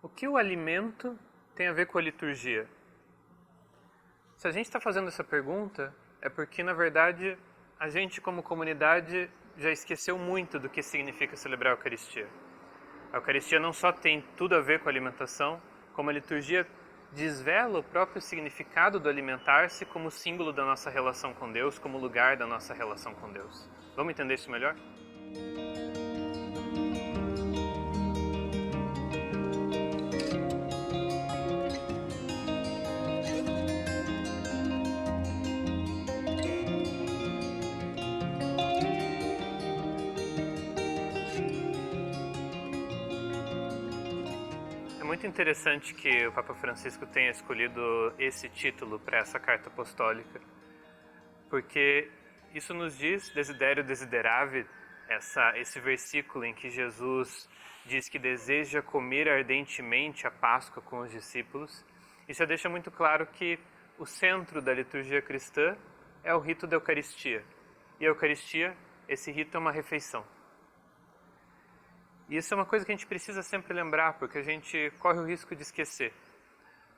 O que o alimento tem a ver com a liturgia? Se a gente está fazendo essa pergunta, é porque, na verdade, a gente, como comunidade, já esqueceu muito do que significa celebrar a Eucaristia. A Eucaristia não só tem tudo a ver com a alimentação, como a liturgia desvela o próprio significado do alimentar-se como símbolo da nossa relação com Deus, como lugar da nossa relação com Deus. Vamos entender isso melhor? É muito interessante que o Papa Francisco tenha escolhido esse título para essa carta apostólica, porque isso nos diz, Desiderio Desideravi, esse versículo em que Jesus diz que deseja comer ardentemente a Páscoa com os discípulos. Isso já deixa muito claro que o centro da liturgia cristã é o rito da Eucaristia. E a Eucaristia, esse rito é uma refeição. E isso é uma coisa que a gente precisa sempre lembrar, porque a gente corre o risco de esquecer.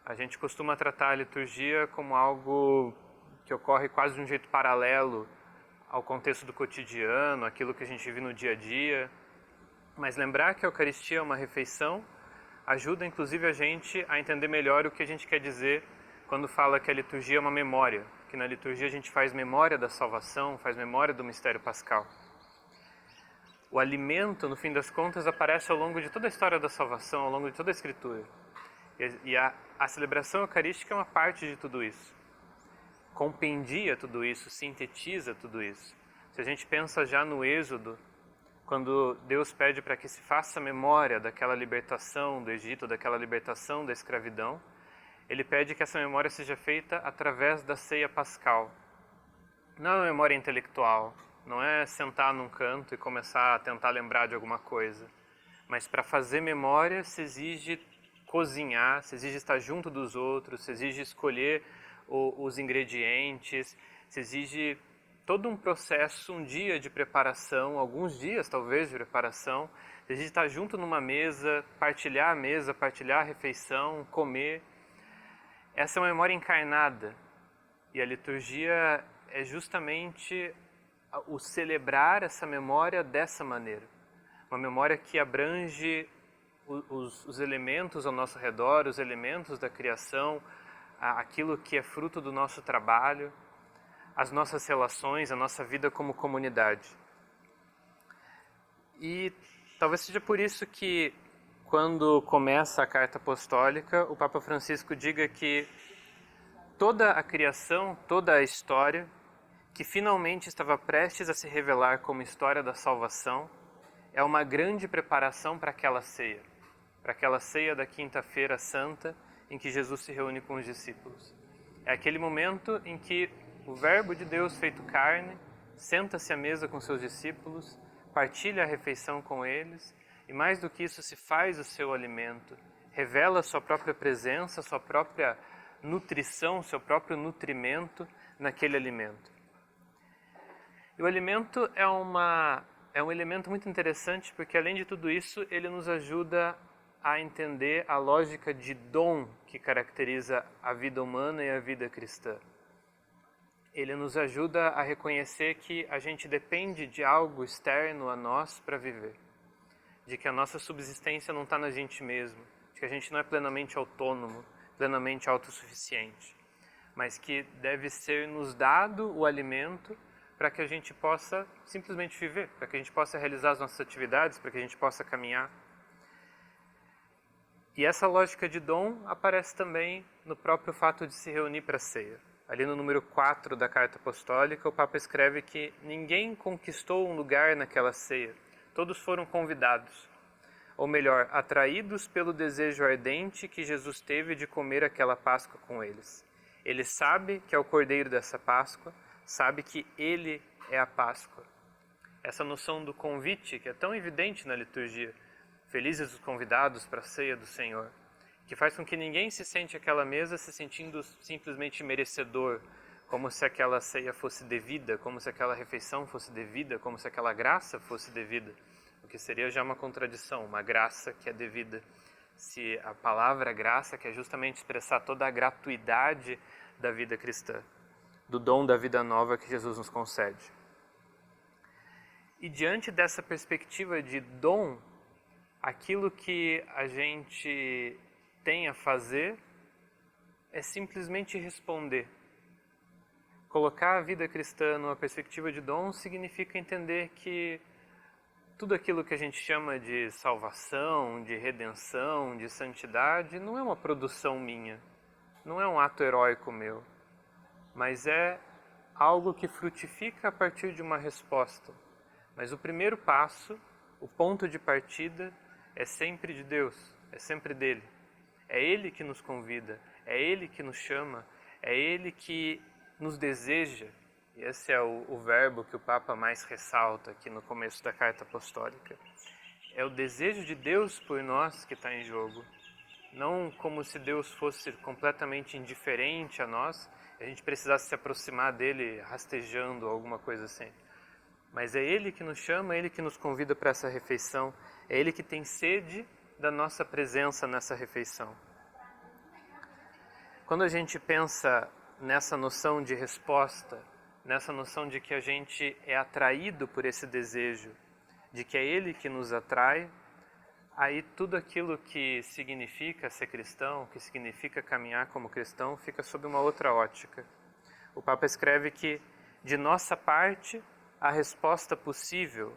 A gente costuma tratar a liturgia como algo que ocorre quase de um jeito paralelo ao contexto do cotidiano, aquilo que a gente vive no dia a dia. Mas lembrar que a Eucaristia é uma refeição ajuda inclusive a gente a entender melhor o que a gente quer dizer quando fala que a liturgia é uma memória, que na liturgia a gente faz memória da salvação, faz memória do mistério pascal. O alimento, no fim das contas, aparece ao longo de toda a história da salvação, ao longo de toda a Escritura. E a celebração eucarística é uma parte de tudo isso. Compendia tudo isso, sintetiza tudo isso. Se a gente pensa já no Êxodo, quando Deus pede para que se faça memória daquela libertação do Egito, daquela libertação da escravidão, Ele pede que essa memória seja feita através da ceia pascal. Não é uma memória intelectual, não é sentar num canto e começar a tentar lembrar de alguma coisa. Mas para fazer memória se exige cozinhar, se exige estar junto dos outros, se exige escolher os ingredientes, se exige todo um processo, um dia de preparação, alguns dias talvez de preparação, se exige estar junto numa mesa, partilhar a mesa, partilhar a refeição, comer. Essa é uma memória encarnada e a liturgia é justamente o celebrar essa memória dessa maneira. Uma memória que abrange os elementos ao nosso redor, os elementos da criação, aquilo que é fruto do nosso trabalho, as nossas relações, a nossa vida como comunidade. E talvez seja por isso que, quando começa a carta apostólica, o Papa Francisco diga que toda a criação, toda a história, que finalmente estava prestes a se revelar como história da salvação, é uma grande preparação para aquela ceia da Quinta-feira Santa, em que Jesus se reúne com os discípulos. É aquele momento em que o Verbo de Deus feito carne senta-se à mesa com seus discípulos, partilha a refeição com eles, e mais do que isso, se faz o seu alimento, revela a sua própria presença, a sua própria nutrição, seu próprio nutrimento naquele alimento. E o alimento é um elemento muito interessante, porque além de tudo isso, ele nos ajuda a entender a lógica de dom que caracteriza a vida humana e a vida cristã. Ele nos ajuda a reconhecer que a gente depende de algo externo a nós para viver. De que a nossa subsistência não está na gente mesmo, de que a gente não é plenamente autônomo, plenamente autossuficiente, mas que deve ser nos dado o alimento para que a gente possa simplesmente viver, para que a gente possa realizar as nossas atividades, para que a gente possa caminhar. E essa lógica de dom aparece também no próprio fato de se reunir para a ceia. Ali no número 4 da Carta Apostólica, o Papa escreve que ninguém conquistou um lugar naquela ceia, todos foram convidados. Ou melhor, atraídos pelo desejo ardente que Jesus teve de comer aquela Páscoa com eles. Ele sabe que é o Cordeiro dessa Páscoa, sabe que Ele é a Páscoa. Essa noção do convite, que é tão evidente na liturgia, felizes os convidados para a ceia do Senhor, que faz com que ninguém se sente àquela mesa se sentindo simplesmente merecedor, como se aquela ceia fosse devida, como se aquela refeição fosse devida, como se aquela graça fosse devida, o que seria já uma contradição, uma graça que é devida, se a palavra graça quer justamente expressar toda a gratuidade da vida cristã, do dom da vida nova que Jesus nos concede. E diante dessa perspectiva de dom, aquilo que a gente tem a fazer é simplesmente responder. Colocar a vida cristã numa perspectiva de dom significa entender que tudo aquilo que a gente chama de salvação, de redenção, de santidade, não é uma produção minha, não é um ato heróico meu, mas é algo que frutifica a partir de uma resposta. Mas o primeiro passo, o ponto de partida, é sempre de Deus, é sempre dele. É Ele que nos convida, é Ele que nos chama, é Ele que nos deseja. E esse é o verbo que o Papa mais ressalta aqui no começo da Carta Apostólica. É o desejo de Deus por nós que está em jogo. Não como se Deus fosse completamente indiferente a nós, a gente precisasse se aproximar dele rastejando, alguma coisa assim. Mas é Ele que nos chama, é Ele que nos convida para essa refeição, é Ele que tem sede da nossa presença nessa refeição. Quando a gente pensa nessa noção de resposta, nessa noção de que a gente é atraído por esse desejo, de que é Ele que nos atrai, aí tudo aquilo que significa ser cristão, que significa caminhar como cristão, fica sob uma outra ótica. O Papa escreve que, de nossa parte, a resposta possível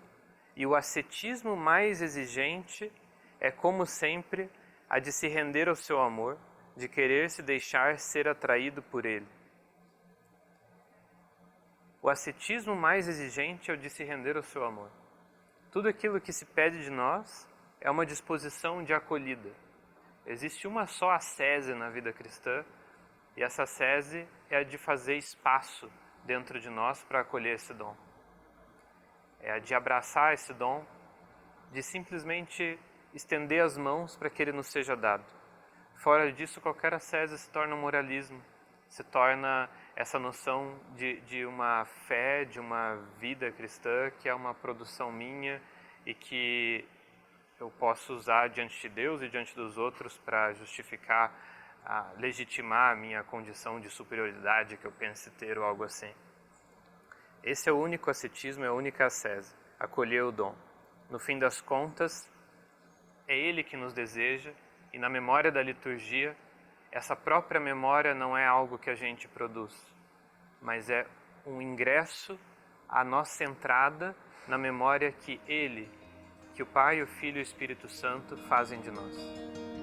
e o ascetismo mais exigente é, como sempre, a de se render ao seu amor, de querer se deixar ser atraído por Ele. O ascetismo mais exigente é o de se render ao seu amor. Tudo aquilo que se pede de nós é uma disposição de acolhida. Existe uma só ascese na vida cristã, e essa ascese é a de fazer espaço dentro de nós para acolher esse dom. É a de abraçar esse dom, de simplesmente estender as mãos para que ele nos seja dado. Fora disso, qualquer ascese se torna um moralismo, se torna essa noção de uma fé, de uma vida cristã que é uma produção minha e que eu posso usar diante de Deus e diante dos outros para justificar, legitimar a minha condição de superioridade que eu pense ter ou algo assim. Esse é o único ascetismo, é a única ascese, acolher o dom. No fim das contas, é Ele que nos deseja, e na memória da liturgia, essa própria memória não é algo que a gente produz, mas é um ingresso à nossa entrada na memória que Ele, que o Pai, o Filho e o Espírito Santo fazem de nós.